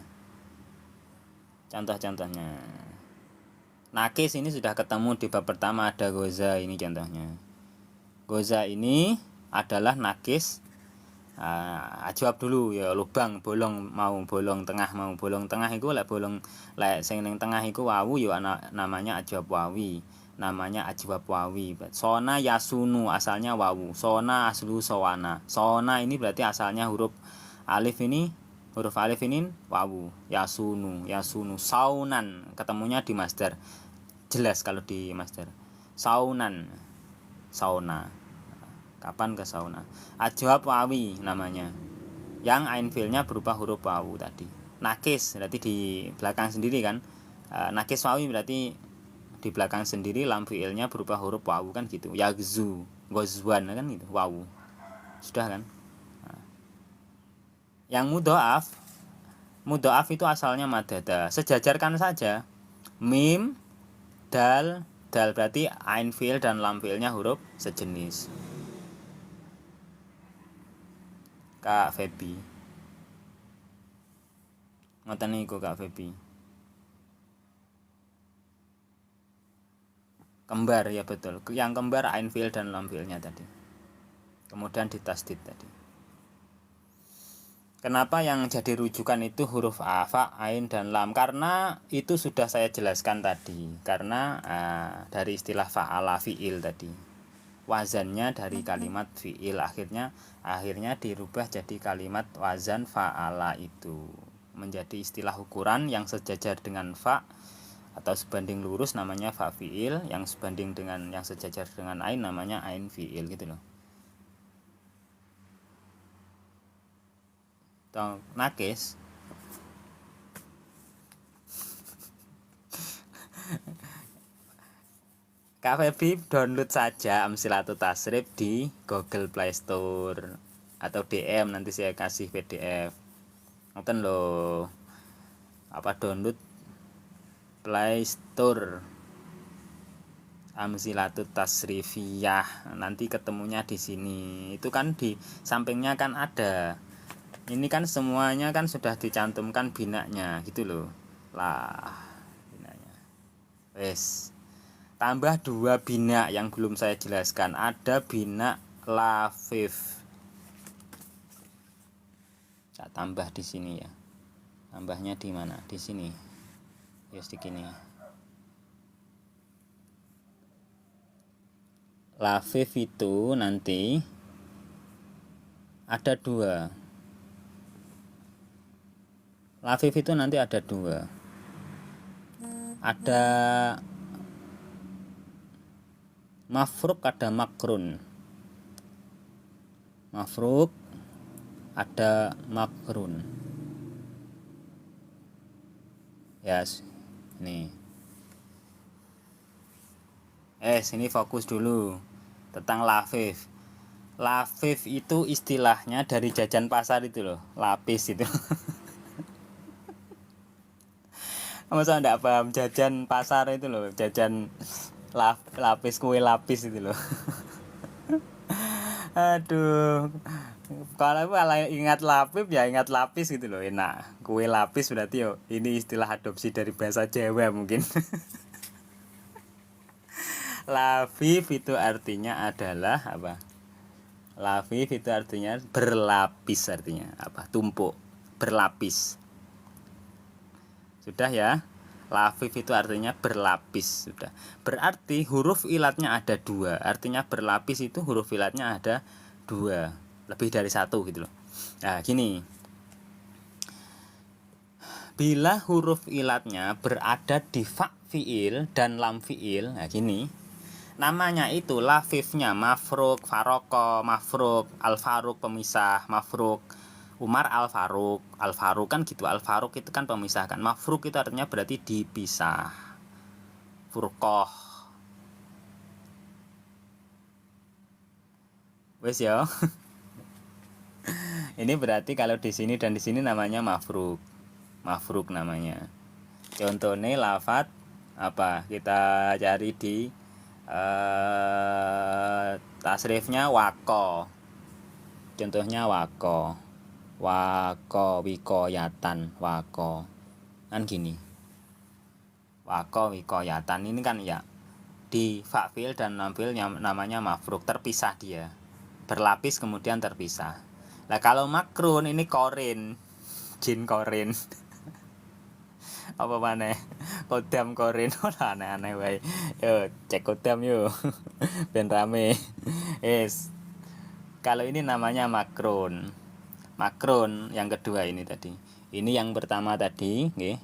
Nakis ini sudah ketemu di bab pertama, ada goza ini contohnya. Goza ini adalah nakis ajwab dulu ya, lubang, bolong, mau bolong tengah, mau bolong tengah iku lek bolong lek sing ning tengah iku wawu ya namanya ajwab wawi, namanya ajwab wawi. Sona yasunu asalnya wawu, sona aslu sowana. Sona ini berarti asalnya huruf alif ini wawu, yasunu. Saunan ketemunya di masdar, jelas kalau di masdar. Saunan, sauna, kapan ke sauna. Ajwab wawi namanya, yang ain fiilnya berupa huruf wawu tadi. Nakis berarti di belakang sendiri kan. Nakis wawi berarti di belakang sendiri, lam fiilnya berupa huruf wawu kan gitu. Yagzu, gozwan kan gitu, wawu. Sudah kan. Yang mudha'af Mudhoaf itu asalnya madada. Sejajarkan saja. Mim, dal, dal berarti ain fiil dan lam fiilnya huruf sejenis. Kak Febi. Ngoten niku Kak Febi. Kembar ya betul. Yang kembar ain fiil dan lam fiilnya tadi. Kemudian ditasdid tadi. Kenapa yang jadi rujukan itu huruf a, fa, ain, dan lam? Karena itu sudah saya jelaskan tadi. Karena dari istilah fa'ala fi'il tadi. Wazannya dari kalimat fi'il akhirnya dirubah jadi kalimat wazan fa'ala itu. Menjadi istilah ukuran yang sejajar dengan fa atau sebanding lurus namanya fa fi'il, yang sebanding dengan yang sejajar dengan ain namanya ain fi'il gitu loh. Nakis Kak Febi download saja Amsilatul Tasrif di Google Play Store atau DM, nanti saya kasih PDF. Ngoten loh. Download Play Store Amsilatul Tasrifiyah. Nanti ketemunya di sini. Itu kan di sampingnya kan ada. Ini kan semuanya kan sudah dicantumkan binanya gitu loh. Lah, binanya. Wes. Tambah 2 bina yang belum saya jelaskan. Ada bina lafif. Saya tambah di sini ya. Tambahnya di mana? Di sini. Yes, di sini. Lafif itu nanti ada 2. Lafif itu nanti ada 2. Ada mafruk, ada makrun. Mafruk, ada makrun. Yes, nih. Sini fokus dulu tentang lafif. Lafif itu istilahnya dari jajan pasar itu loh, lapis itu. Masa enggak paham jajan pasar itu loh, jajan lapis, kue lapis itu loh. Aduh, kalau ingat lapis ya ingat lapis gitu loh, enak. Kue lapis berarti yo ini istilah adopsi dari bahasa Jawa mungkin. Lafif itu artinya adalah apa? Lafif itu artinya berlapis, artinya apa? Tumpuk, berlapis. Sudah ya. Lafif itu artinya berlapis. Sudah. Berarti huruf ilatnya ada 2. Artinya berlapis itu huruf ilatnya ada 2. Lebih dari 1 gitu loh. Nah gini. Bila huruf ilatnya berada di fa fi'il dan lam fi'il. Nah gini. Namanya itu lafifnya mafruk, faroko, mafruk, al-faruq pemisah, mafruk, Umar al-Faruq. Al-Faruq kan gitu. Al-Faruq itu kan pemisah kan. Mafruq itu artinya berarti dipisah. Furqoh. Wes ya. Ini berarti kalau di sini dan di sini namanya mafruq. Mafruq namanya. Contohnya lafat apa? Kita cari di tasrifnya wako. Contohnya wako. Wako wikoyatan, wako kan gini, wako wikoyatan ini kan ya di fa'fil dan lamfil namanya mafruk, terpisah dia, berlapis kemudian terpisah. Nah kalau makrun ini korin, jin korin. Apa mana kodam korin. Aneh-aneh wae. Yo cek kodam yo. Ben rame. Kalau ini namanya makrun. Makron yang kedua ini tadi. Ini yang pertama tadi, nggih.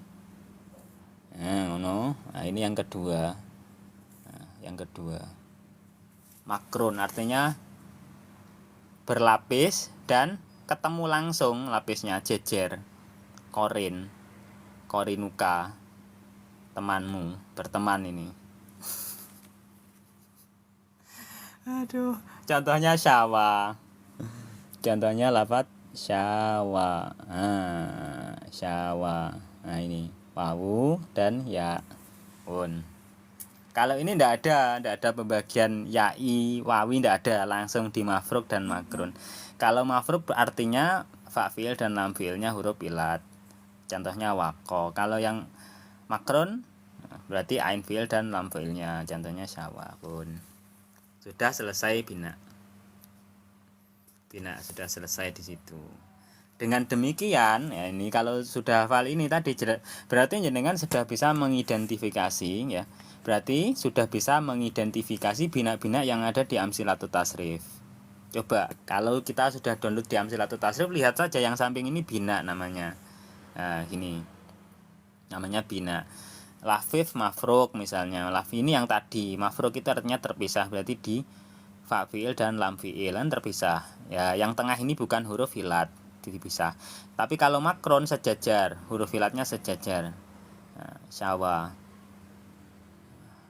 Nah, ini yang kedua. Nah, yang kedua. Makron artinya berlapis dan ketemu langsung lapisnya, jejer. Korin. Korinuka. Temanmu, berteman ini. Aduh, contohnya syawa. Contohnya lafaz syawa. syawa. Nah ini wawu dan yaun. Kalau ini ndak ada pembagian yai, wawi, ndak ada, langsung di mafruk dan makrun. Kalau mafruk artinya fa fiil dan lam fiilnya huruf ilat. Contohnya wako. Kalau yang makrun berarti ain fiil dan lam fiilnya. Contohnya syawabun. Sudah selesai bina. Bina sudah selesai di situ. Dengan demikian, ya ini kalau sudah hafal ini tadi berarti jenengan sudah bisa mengidentifikasi ya. Berarti sudah bisa mengidentifikasi bina-bina yang ada di Amsilatut Tasrif. Coba kalau kita sudah download di Amsilatut Tasrif, lihat saja yang samping ini bina namanya. Nah, gini. Namanya bina. Lafif mafruk misalnya. Lafif ini yang tadi, mafruk itu artinya terpisah, berarti di fa fiil dan lam fiil kan terpisah. Ya, yang tengah ini bukan huruf ilat, dipisah. Tapi kalau makron sejajar, huruf ilatnya sejajar. Nah, syawa.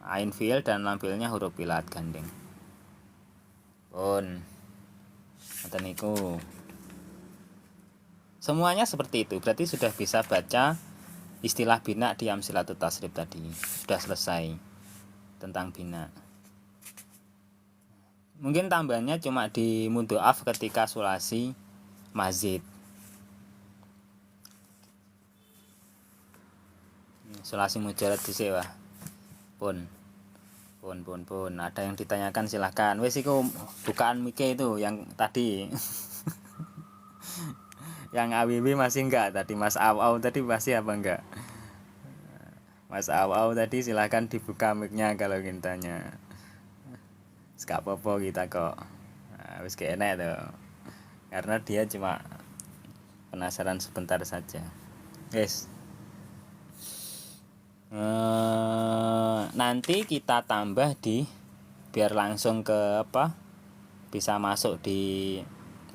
Ain fiil dan lam fiilnya huruf ilat gandeng. Pun. Ngoten niku. Semuanya seperti itu. Berarti sudah bisa baca istilah bina di Amsilatut Tasrif tadi. Sudah selesai tentang bina. Mungkin tambahannya cuma di mudhoaf ketika sulasi mazid. Sulasi mujarad disewa. Pun. Ada yang ditanyakan silahkan. Wes iku bukaan mike itu yang tadi. Yang AWW masih enggak tadi, Mas Au tadi masih apa enggak? Mas Au tadi silahkan dibuka mic-nya kalau ingin tanya. Gak apa-apa kita kok. Nah, wis gak enak tuh. Karena dia cuma penasaran sebentar saja. Yes. Nanti kita tambah di biar langsung ke apa? Bisa masuk di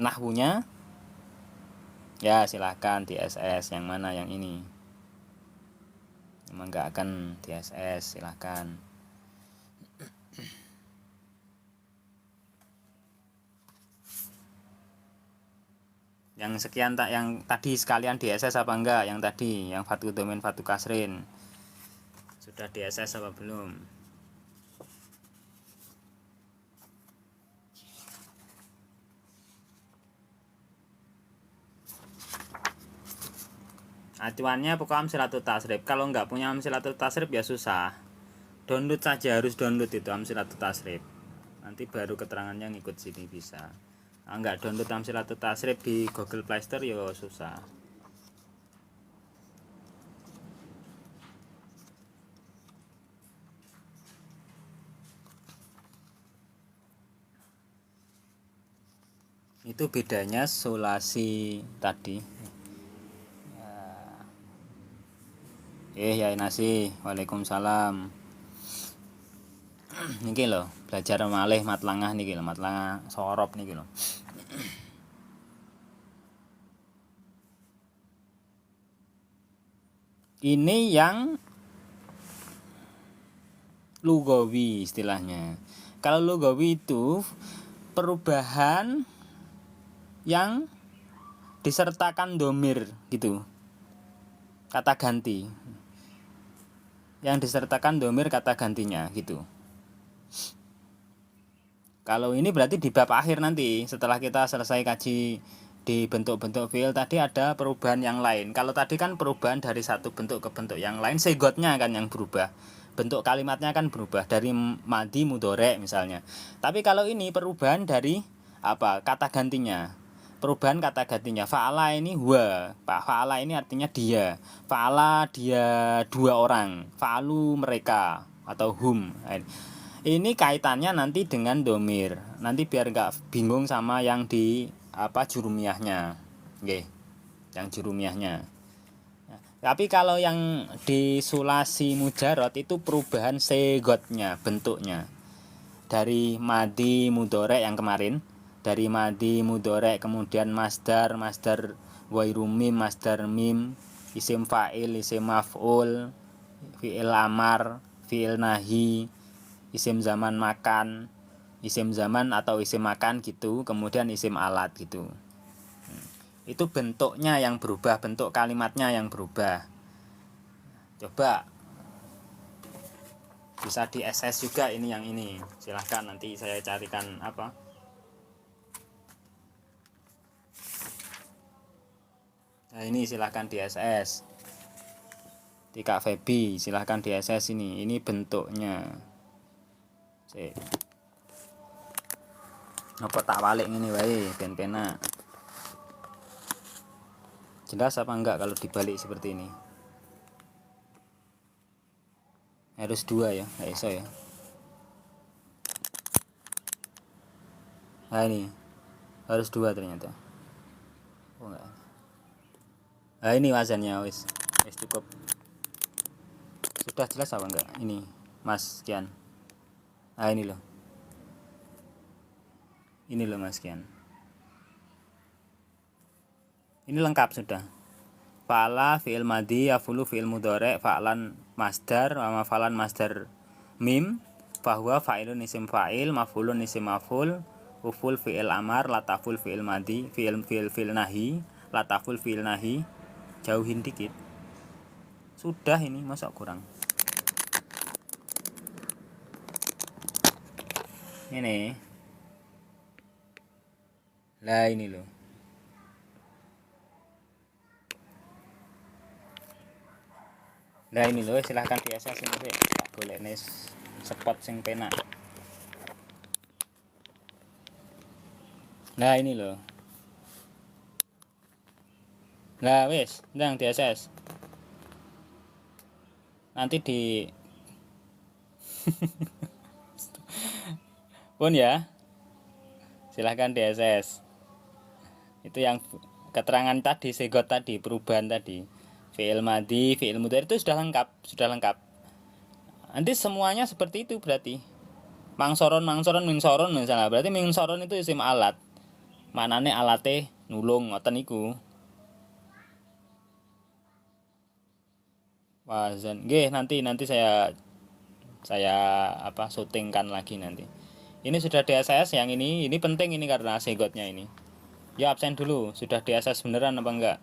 nahwunya. Ya, silahkan di SS yang mana yang ini. Emang nggak akan di SS, silahkan. Yang sekian tak yang tadi sekalian di SS apa enggak? Yang tadi yang fatu domain fatu kasrin. Sudah di SS apa belum? Acuannya pokoknya Amsilatut Tasrif. Kalau nggak punya Amsilatut Tasrif ya susah. Download saja, harus download itu Amsilatut Tasrif. Nanti baru keterangannya ngikut sini bisa. Enggak download Amsilatut Tasrif di Google Play Store ya susah. Itu bedanya sulasi tadi. Ya nasi. Waalaikumsalam. Niki lho, belajar malih matlangah niki lho, matlangah sorop niki lho. Ini yang lugawi istilahnya. Kalau lugawi itu perubahan yang disertakan domir gitu. Kata ganti. Yang disertakan domir kata gantinya gitu. Kalau ini berarti di bab akhir nanti setelah kita selesai kaji di bentuk-bentuk fiil tadi ada perubahan yang lain. Kalau tadi kan perubahan dari satu bentuk ke bentuk yang lain, segotnya kan yang berubah. Bentuk kalimatnya kan berubah dari madi mudhore misalnya. Tapi kalau ini perubahan dari apa? Kata gantinya. Perubahan kata gantinya. Fa'ala ini huwa. Fa'ala ini artinya dia. Fa'ala dia dua orang. Fa'alu mereka atau hum. Ini kaitannya nanti dengan domir. Nanti biar nggak bingung sama yang di apa jurumiyahnya. Oke. Yang jurumiyahnya. Tapi kalau yang di sulasi mujarot itu perubahan segotnya, bentuknya. Dari madi mudhore yang kemarin, dari madi mudhore kemudian masdar wairu mim, masdar mim, isim fa'il, isim maf'ul, fi'il amar, fi'il nahi, isim zaman makan, isim zaman atau isim makan gitu, kemudian isim alat gitu. Itu bentuknya yang berubah, bentuk kalimatnya yang berubah. Coba bisa di SS juga ini yang ini. Silahkan nanti saya carikan apa. Nah ini silahkan di SS. Di Kak Febi silahkan di SS ini. Ini bentuknya. Sik. Apa tak balik ini wae ben penak. Jelas apa enggak kalau dibalik seperti ini? Harus 2 ya, nggak iso ya. Nah ini harus 2 ternyata. Oh enggak. Nah ini wazannya wis cukup. Sudah jelas apa enggak? Ini Mas Kian. Nah ini loh. Ini loh Mas Kian. Ini lengkap sudah. Fa'ala fi'il madhi, yafulu fi'il mudhari', fa'lan masdar, wa mafalan masdar mim, fahuwa fa'ilun isim fa'il, maf'ulun isim maf'ul, uful fi'il amar, lataful fi'il madhi, fi'il nahi, lataful fi'il nahi. Jauhin dikit. Sudah ini, masa kurang. Ini. Lah ini loh. Nah ini loh, silahkan di SS ini tak golek nih spot sing penak. Nah ini loh. Nah wis, ndang di SS. Nanti di pun ya. Silahkan di SS. Itu yang keterangan tadi, segot tadi, perubahan tadi. Fi'il madhi, fi'il mudhari itu sudah lengkap. Nanti semuanya seperti itu berarti. Mangsoron, mingsoron misalnya. Berarti mingsoron itu isim alat. Manane alate nulung ngoten niku. Wazan. Nggih, nanti saya syutingkan lagi nanti. Ini sudah DSS yang ini penting ini karena segotnya ini. Ya absen dulu, sudah DSS beneran apa enggak?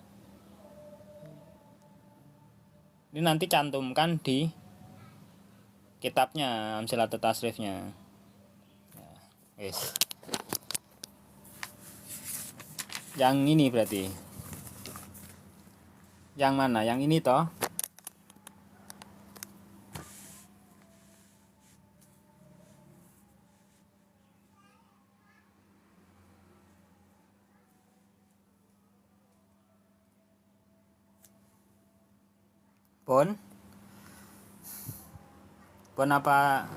Ini nanti cantumkan di kitabnya Amsilatut Tasrifnya. Yes. Yang ini berarti. Yang mana? Yang ini toh? Pun apa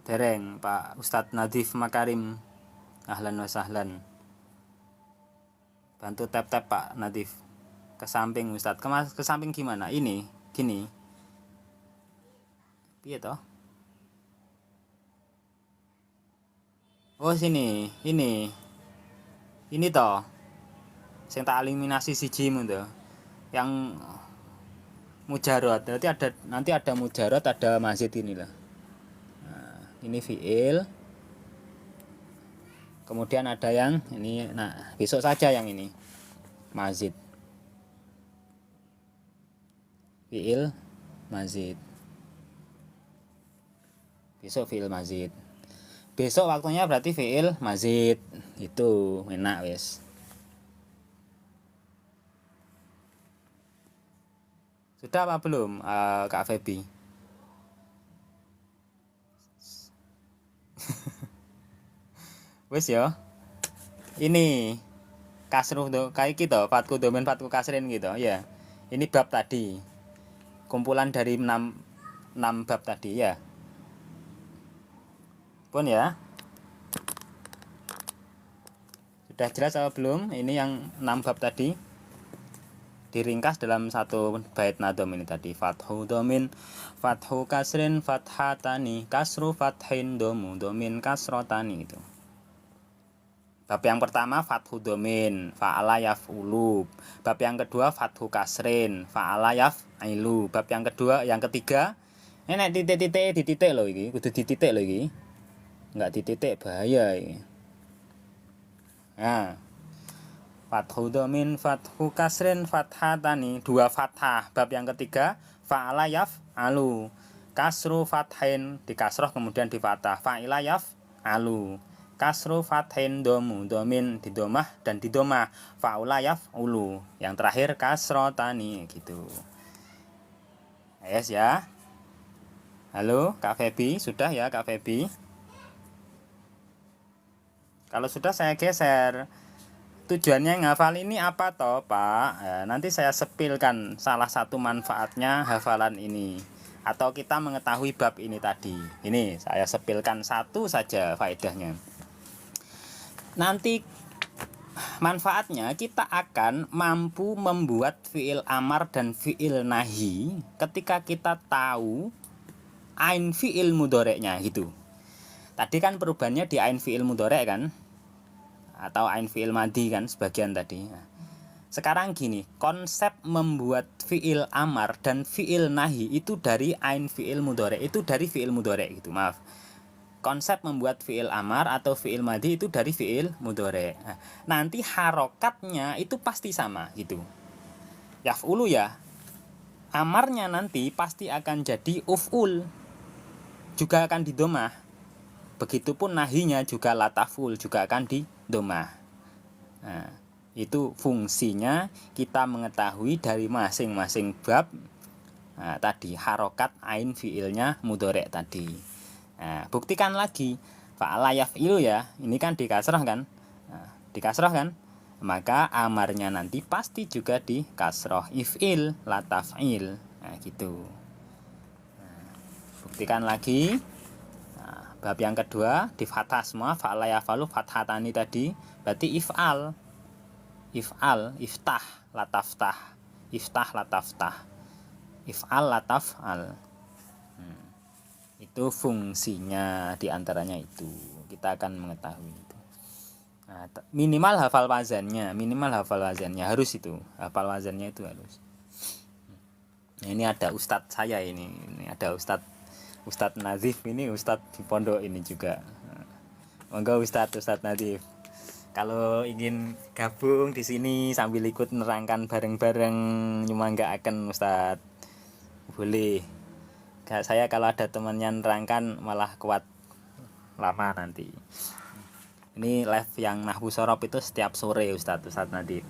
dereng Pak Ustadz Nadif Makarim, ahlan wa sahlan. Bantu tap Pak Nadif ke samping Ustadz. Ke samping gimana? Ini gini. Piye toh? Oh sini, ini toh. Sing tak eliminasi siji mun toh. Yang mujarot, nanti ada mujarot, ada mazid inilah. Nah, ini fiil. Kemudian ada yang ini, nah besok saja yang ini mazid. Fiil mazid. Besok fiil mazid. Besok waktunya berarti fiil mazid. Itu enak wes. Sudah apa belum Kak Febi? Wes ya. Ini kasruh tuh kayak gitu, fatku domen fatku kasrin gitu ya. Ini bab tadi. Kumpulan dari 6 bab tadi ya. Pun ya. Sudah jelas apa belum? Ini yang 6 bab tadi. Diringkas dalam satu bait nadom ini tadi. Fathu domin, fathu kasrin, fathatani, kasru fathin domu, domin kasrotani itu. Bab yang pertama fathu domin, fa'ala yaf'ulu. Bab yang kedua fathu kasrin, fa'ala yaf'ilu. Bab yang ketiga, ini titik loh ini, kudu dititik loh ini. Enggak dititik bahaya ini. Nah, Fathu domin, fathu kasrin, fathatani, dua fathah. Bab yang ketiga, fa'ala yaf'alu, kasru fathain, di kasroh kemudian di fathah. Fa'ila yaf'alu, kasru fathain domu, domin di domah dan di domah. Fa'ula yaf'ulu, yang terakhir kasrotani gitu. Yes ya. Halo Kak Febi, sudah ya Kak Febi? Kalau sudah saya geser. Tujuannya ngafal ini apa toh Pak? Ya, nanti saya sepilkan salah satu manfaatnya hafalan ini, atau kita mengetahui bab ini tadi. Ini saya sepilkan satu saja faedahnya. Nanti manfaatnya kita akan mampu membuat fiil amar dan fiil nahi ketika kita tahu ain fiil mudoreknya gitu. Tadi kan perubahannya di ain fiil mudorek kan, atau ain fiil madi kan sebagian tadi. Sekarang gini, konsep membuat fiil amar dan fiil nahi itu dari ain fiil mudorek, itu dari fiil mudorek gitu, maaf. Konsep membuat fiil amar atau fiil madi itu dari fiil mudorek. Nanti harokatnya itu pasti sama gitu. Yaf'ulu ya, amarnya nanti pasti akan jadi uf'ul, juga akan didomah. Begitupun nahinya juga lataful, juga akan didomah. Nah, itu fungsinya kita mengetahui dari masing-masing bab. Nah, tadi harokat ain fiilnya mudorek tadi. Nah, buktikan lagi fa'ala yaf'ilu ya, ini kan dikasrah kan. Nah, dikasrah kan, maka amarnya nanti pasti juga di kasroh, if'il lataf'il. Nah gitu. Nah, buktikan lagi. Bab yang kedua di fathah semua, fa'ala yafalu fathatani tadi, berarti if'al, iftah lataftah, iftah lataftah, if'al lataf'al. Itu fungsinya, diantaranya itu kita akan mengetahui itu. Nah, minimal hafal wazannya, harus itu, hafal wazannya itu harus. Nah, ini ada ustadz saya ini ada Ustadz Nazif ini, Ustadz di pondok ini juga. Monggo Ustadz Nazif. Kalau ingin gabung di sini sambil ikut nerangkan bareng-bareng nggak akan Ustadz, boleh. Saya kalau ada temannya nerangkan malah kuat lama nanti. Ini live yang Nahwu Shorof itu setiap sore Ustadz Nazif.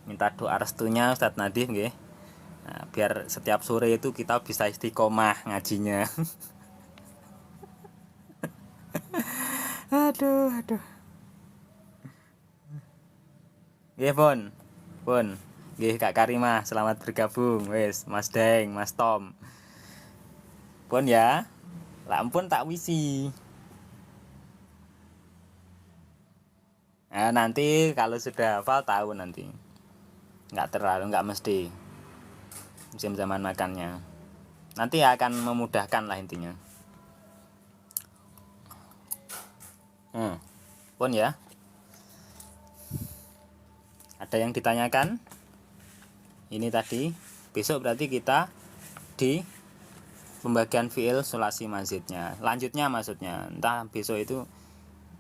Minta doa restunya Ustadz Nazif nggih. Nah, biar setiap sore itu kita bisa istiqomah ngajinya. aduh nggih pun nggih Kak Karimah, selamat bergabung wes Mas Deng, Mas Tom pun ya, lah ampun tak wisi. Nah, nanti kalau sudah hafal tahu nanti, nggak mesti musim zaman makannya, nanti akan memudahkan lah intinya. Pun ya, ada yang ditanyakan ini tadi. Besok berarti kita di pembagian fiil sulasi mazidnya, lanjutnya maksudnya, entah besok itu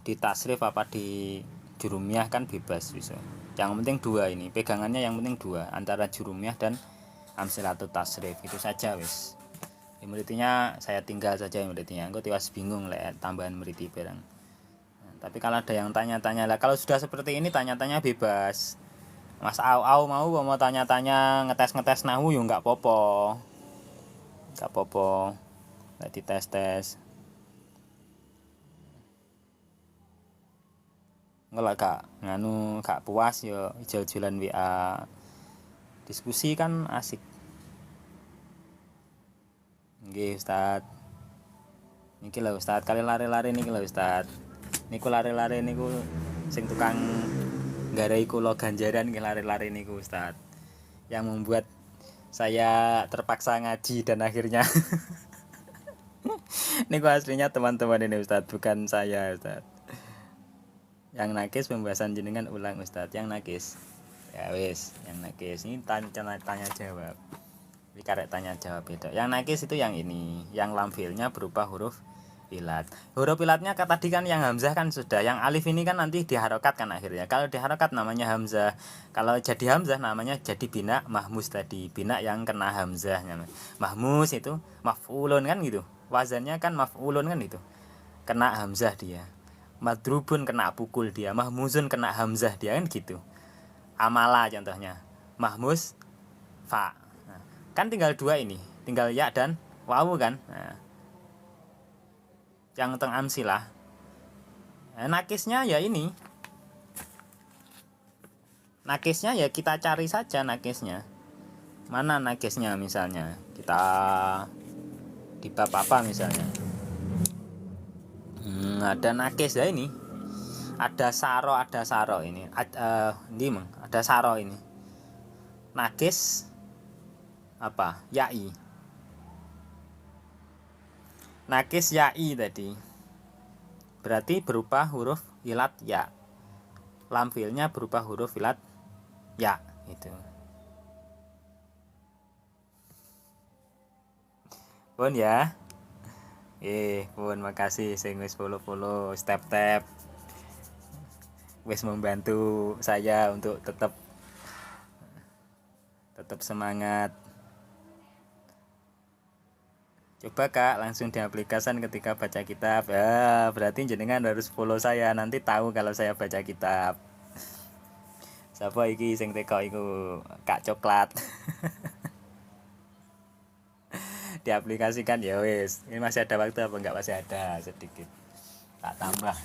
di tasrif apa di jurumiyah kan bebas bisa. Yang penting dua ini pegangannya, yang penting dua antara jurumiyah dan amsilatut tasrif, itu saja wis. Muritinya saya tinggal saja muritinya, engko tiwas bingung lek tambahan muriti barang. Tapi kalau ada yang tanya-tanya lah, kalau sudah seperti ini tanya-tanya bebas. Mas Au mau tanya-tanya ngetes Nahwu yo nggak popo. Nggak dites-tes. Nggak nganu gak puas yo ijol-ijolan WA. Diskusi kan asik. Nggih Ustaz. Niki lho Ustaz, kali lari-lari niki lho Ustaz. Niku lari-lari niku sing tukang nggarai kula ganjaran nggih lari-lari niku Ustaz. Yang membuat saya terpaksa ngaji dan akhirnya niku aslinya teman-teman ini Ustaz, bukan saya Ustaz. Yang nakis pembahasan jenengan ulang Ustaz, yang nakis. Ya wis, yang nakis ini tanya jawab. Ini karek tanya jawab beda. Yang nakis itu yang ini, yang lam fiilnya berupa huruf ilat. Huruf ilatnya tadi kan yang hamzah kan sudah, yang alif ini kan nanti diharokat kan akhirnya. Kalau diharokat namanya hamzah, kalau jadi hamzah namanya jadi bina mahmus tadi, bina yang kena hamzah. Mahmus itu maf'ulun kan gitu, wazannya kan maf'ulun kan itu, kena hamzah dia. Madrubun kena pukul dia, mahmuzun kena hamzah dia kan gitu. Amala contohnya, mahmus fa. Nah, kan tinggal dua ini, tinggal ya dan wawu kan. Nah, yang teng amsilah. Nah, nakisnya ya ini. Nakisnya ya kita cari saja nakisnya. Mana nakisnya misalnya? Kita di bab apa misalnya? Ada nakis ya ini. Ada saro ini. Ada saro ini. Nakis apa? Yai. Nakis yai tadi. Berarti berupa huruf ilat ya. Lam fiilnya berupa huruf ilat ya itu. Pun ya. Pun makasih sing wis follow step-step. Wis membantu saya untuk tetap semangat. Coba Kak langsung diaplikasikan ketika baca kitab. Ya, berarti jenengan harus follow saya, nanti tahu kalau saya baca kitab. Siapa iki sing teko iku Kak Coklat. Diaplikasikan ya wis. Ini masih ada waktu apa enggak? Masih ada sedikit. Tak tambah.